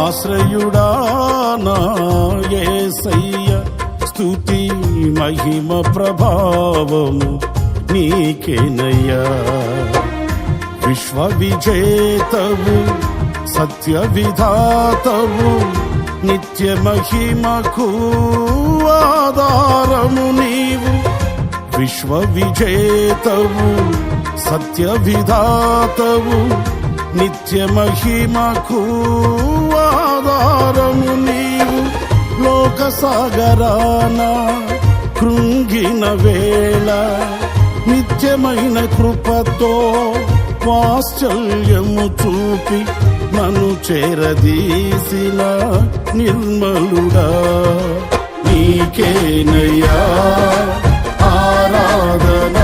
ఆశ్రయుడా నా యేసయ్య, స్తుతి మహిమ ప్రభావము నీకేనయ్యా. విశ్వ విజేతవు సత్య విధాతవు, నిత్య మహిమకు ఆధారము నీవు. విశ్వ విజేతవు సత్య విధాతవు, నిత్య మహిమకు ఆధారము నీవు. లోక సాగరాన కృంగిన వేళ నిత్యమైన కృపతో వాత్సల్యము చూపి నన్ను చేరదీసిన నిర్మలుడా నీకేనయ్యా ఆరాధన.